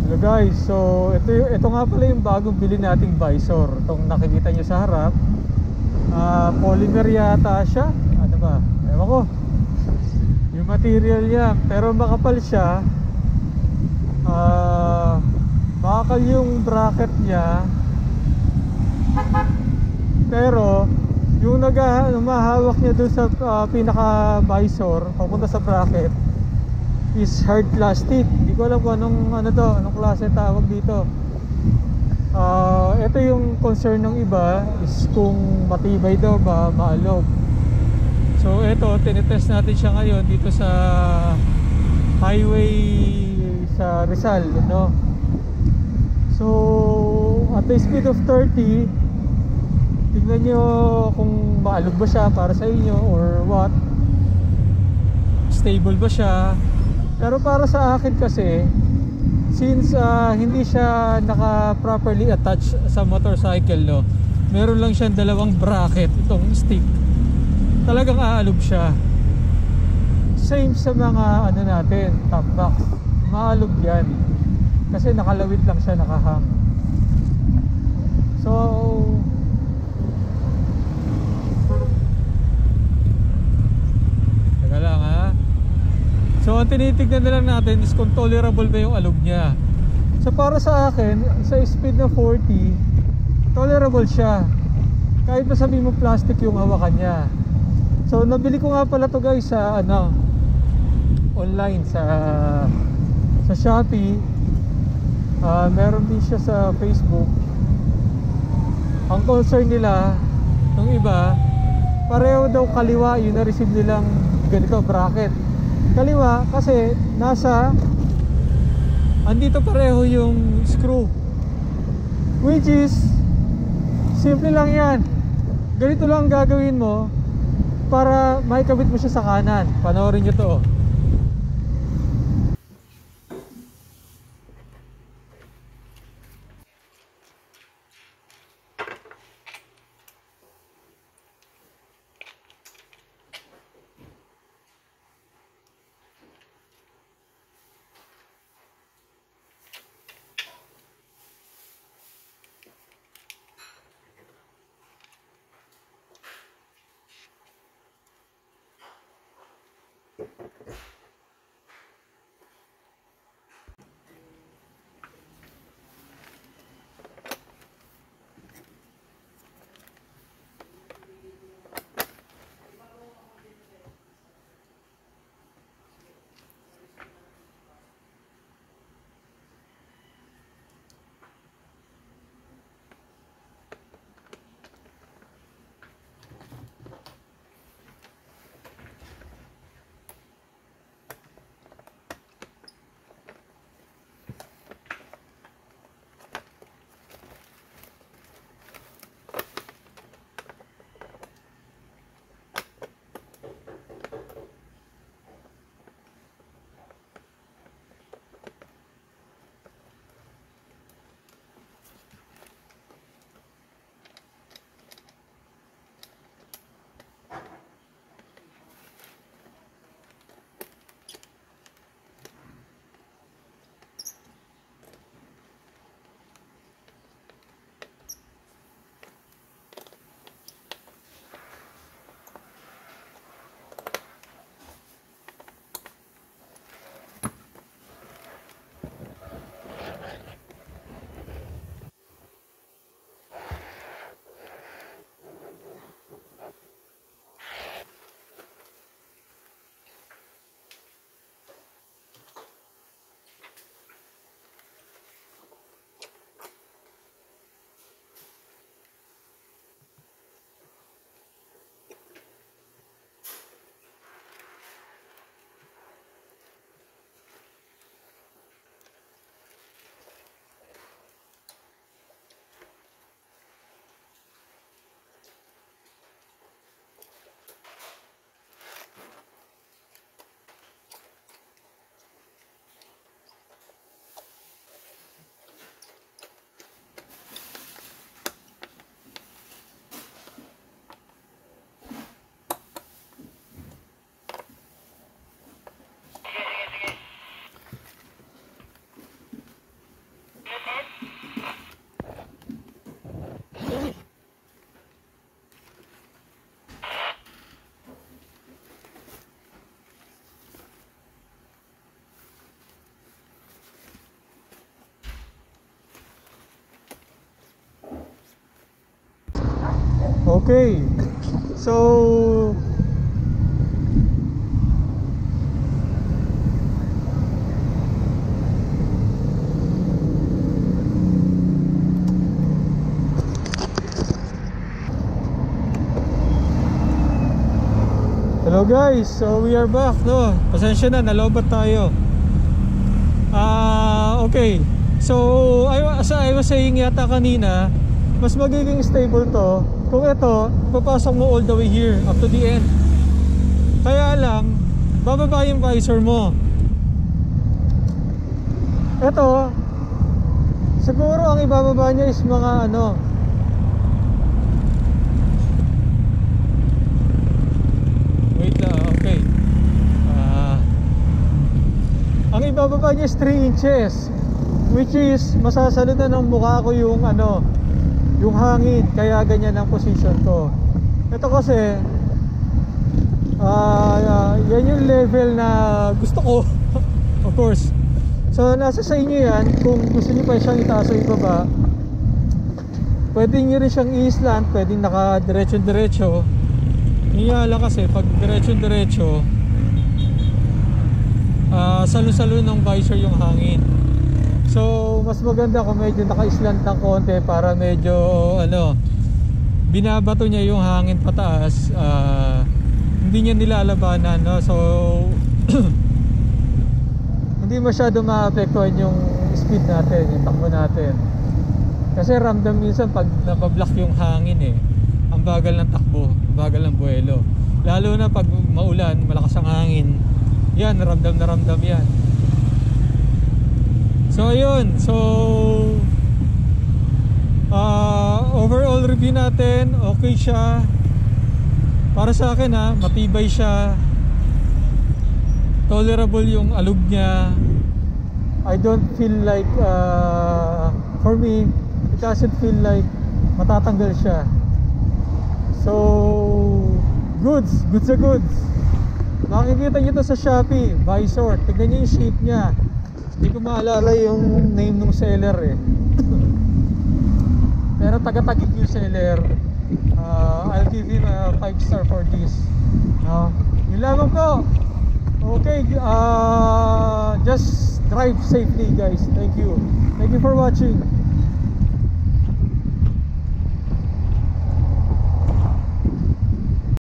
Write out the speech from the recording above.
Hello guys, so ito nga pala yung bagong bili nating visor. Itong nakikita nyo sa harap, polymer yata siya. Ano ba? Ewan ko yung material niya, pero makapal siya. Makakal yung bracket niya, pero yung mahawak niya doon sa pinaka visor papunta sa bracket is hard plastic. Hindi ko alam kung anong klase tawag dito. Ito yung concern ng iba is kung matibay daw ba, maalog. So ito, tinitest natin siya ngayon dito sa highway sa Rizal, no? So at the speed of 30, tignan nyo kung maalog ba siya para sa inyo or what, stable ba siya. Pero para sa akin kasi, since hindi siya naka properly attached sa motorcycle, no, meron lang siyang dalawang bracket, itong stick, talagang aalog siya. Same sa mga ano natin, top box, maalog yan kasi nakalawit lang siya, nakahang. So teka lang ha. So ang tinitignan na lang natin is kung tolerable ba yung alog niya. So para sa akin, sa speed na 40, tolerable siya. Kahit na sabihin mo plastic yung hawakan niya. So nabili ko nga pala to guys sa online sa Shopee. Meron din siya sa Facebook. Ang concern nila ng iba, pareho daw kaliwa yung na-receive nilang ganito bracket. Kaliwa kasi andito pareho yung screw, which is simple lang yan. Ganito lang gagawin mo para maikabit mo siya sa kanan. Panoorin nyo to. Okay. So hello guys, so we are back, no? Pasensya na, nalobat tayo. Okay. So as I was saying yata kanina, mas magiging stable to kung ito, papasok mo all the way here up to the end. Kaya lang, bababa yung visor mo. Ito, siguro ang ibababa niya is mga ano, wait lang, okay. Ang ibababa niya is 3 inches, which is masasalo na ng mukha ko yung ano, yung hangin, kaya ganyan ang position ko. Ito kasi yan yung level na gusto ko. Of course. So nasa sa inyo yan, kung gusto niyo pa siyang itaas o ibaba. Pwede niyo rin siyang i-slant, pwedeng naka diretso-diretso. Niya lang kasi pag diretso-diretso, salo-salo ng visor yung hangin. So mas maganda kung medyo naka-slant ng konti para medyo ano, binabato niya yung hangin pataas, hindi niya nilalabanan, no? So hindi masyado maapektuhan yung speed natin, yung takbo natin. Kasi ramdam minsan pag nabablock yung hangin ang bagal ng takbo, ang bagal ng buwelo. Lalo na pag maulan, malakas ang hangin, yan, ramdam na ramdam yan. So ayun, so overall review natin, okay siya. Para sa akin matibay siya. Tolerable yung alog niya. I don't feel like for me, it doesn't feel like matatanggal siya. So goods sa goods. Makikita nyo to sa Shopee, visor. Tignan nyo yung shape niya. Hindi ko maalala yung name ng seller pero taga-tagig yung seller. I'll give him a 5-star for this. Yun lamang po. Okay, just drive safely guys. Thank you for watching.